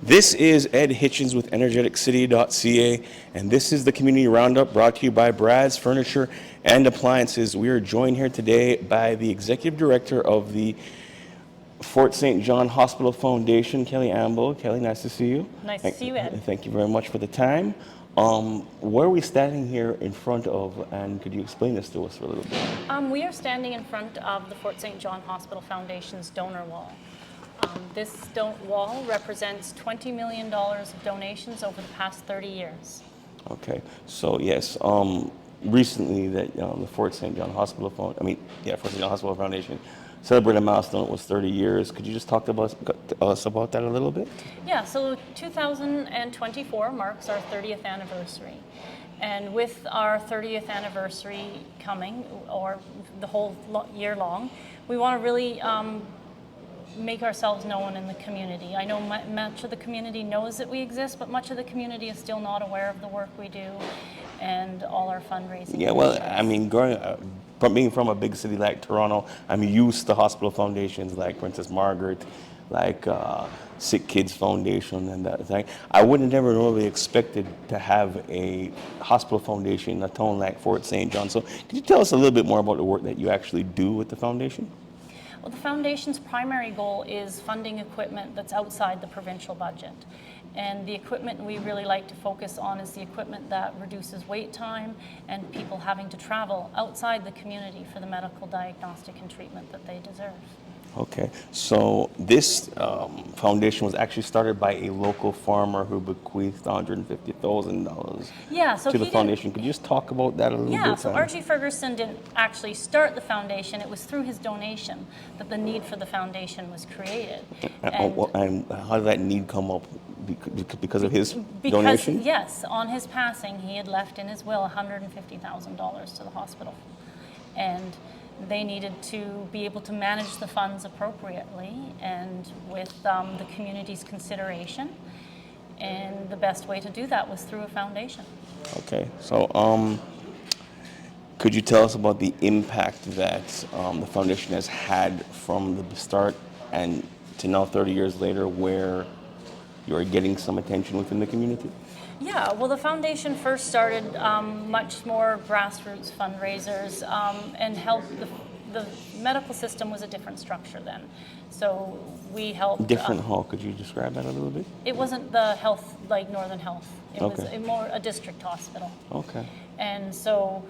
This is Ed Hitchens with Energeticcity.ca, and this is the Community Roundup brought to you by Brad's Furniture and Appliances. We are joined here today by the Executive Director of the Fort St. John Hospital Foundation, Kelly Amboe. Kelly, nice to see you. Nice to see you, Ed. Thank you very much for the time. Where are we standing here in front of, and could you explain this to us for a little bit? We are standing in front of the Fort St. John Hospital Foundation's donor wall. This wall represents $20 million of donations over the past 30 years. Okay, so yes, recently that the Fort St. John Hospital Fort St. John Hospital Foundation celebrated a milestone. It was 30 years. Could you just talk to us about that a little bit? Yeah, so 2024 marks our 30th anniversary. And with our 30th anniversary coming, or the whole year long, we want to really make ourselves known in the community. I know much of the community knows that we exist, but much of the community is still not aware of the work we do and all our fundraising. Yeah, well, I mean, being from a big city like Toronto, I'm used to hospital foundations like Princess Margaret, like Sick Kids Foundation and that thing. I would have never really expected to have a hospital foundation in a town like Fort St. John. So could you tell us a little bit more about the work that you actually do with the foundation? Well, the foundation's primary goal is funding equipment that's outside the provincial budget. And the equipment we really like to focus on is the equipment that reduces wait time and people having to travel outside the community for the medical diagnostic and treatment that they deserve. Okay, so this foundation was actually started by a local farmer who bequeathed $150,000 to the foundation. Could you just talk about that a little bit? Yeah, so Archie Ferguson didn't actually start the foundation. It was through his donation that the need for the foundation was created. And how did that need come up? Because of his donation? Yes, on his passing, he had left in his will $150,000 to the hospital. And they needed to be able to manage the funds appropriately and with the community's consideration. And the best way to do that was through a foundation. Okay, so could you tell us about the impact that the foundation has had from the start and to now 30 years later, where you're getting some attention within the community? Yeah, well, the foundation first started much more grassroots fundraisers and helped. The medical system was a different structure then. So we helped. Different how? Could you describe that a little bit? It wasn't the health like Northern Health. It was more a district hospital. Okay. And so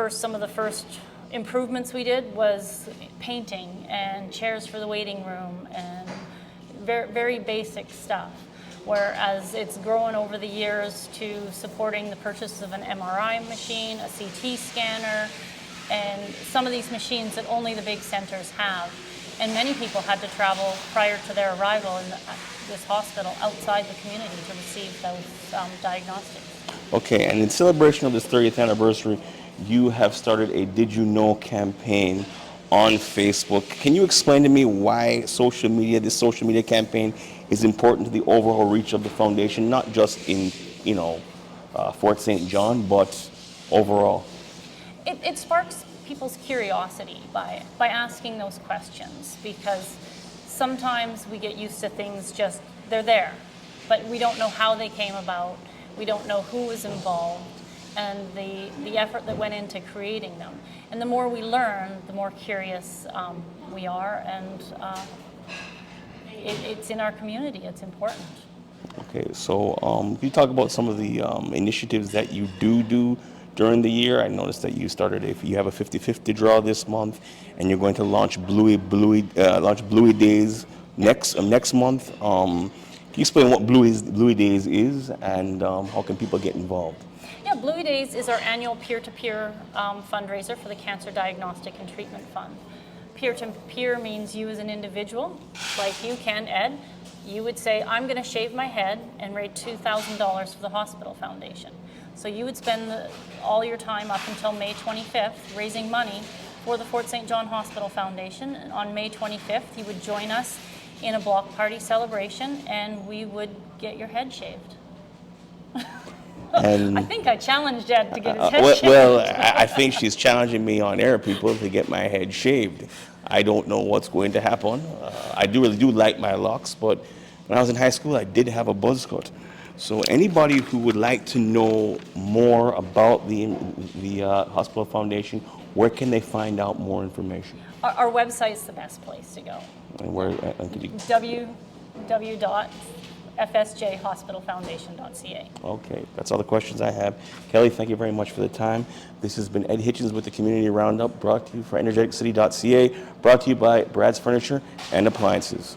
some of the first improvements we did was painting and chairs for the waiting room and very, very basic stuff. Whereas it's grown over the years to supporting the purchase of an MRI machine, a CT scanner, and some of these machines that only the big centers have. And many people had to travel prior to their arrival in this hospital outside the community to receive those diagnostics. Okay, and in celebration of this 30th anniversary, you have started a Did You Know campaign on Facebook. Can you explain to me why this social media campaign is important to the overall reach of the foundation, not just in, Fort St. John, but overall? It sparks people's curiosity by asking those questions, because sometimes we get used to things just, they're there, but we don't know how they came about, we don't know who was involved, and the effort that went into creating them. And the more we learn, the more curious we are, and it's in our community, it's important. Okay, so you talk about some of the initiatives that you do during the year. I noticed that you have a 50-50 draw this month, and you're going to launch Bluey Days next month. Can you explain what Bluey Days is, and how can people get involved? Yeah, Bluey Days is our annual peer-to-peer fundraiser for the Cancer Diagnostic and Treatment Fund. Peer-to-peer means you as an individual, like you, Ken, Ed, you would say, I'm going to shave my head and raise $2,000 for the hospital foundation. So you would spend all your time up until May 25th raising money for the Fort St. John Hospital Foundation. And on May 25th, you would join us in a block party celebration, and we would get your head shaved. I think I challenged Ed to get his head shaved. Well, I think she's challenging me on air, people, to get my head shaved. I don't know what's going to happen. I really do like my locks, but when I was in high school, I did have a Buzz cut. So anybody who would like to know more about the hospital foundation, where can they find out more information? Our website's the best place to go. And where could you? www.fsjhospitalfoundation.ca. Okay, that's all the questions I have. Kelly, thank you very much for the time. This has been Ed Hitchens with the Community Roundup, brought to you for Energeticcity.ca, brought to you by Brad's Furniture and Appliances.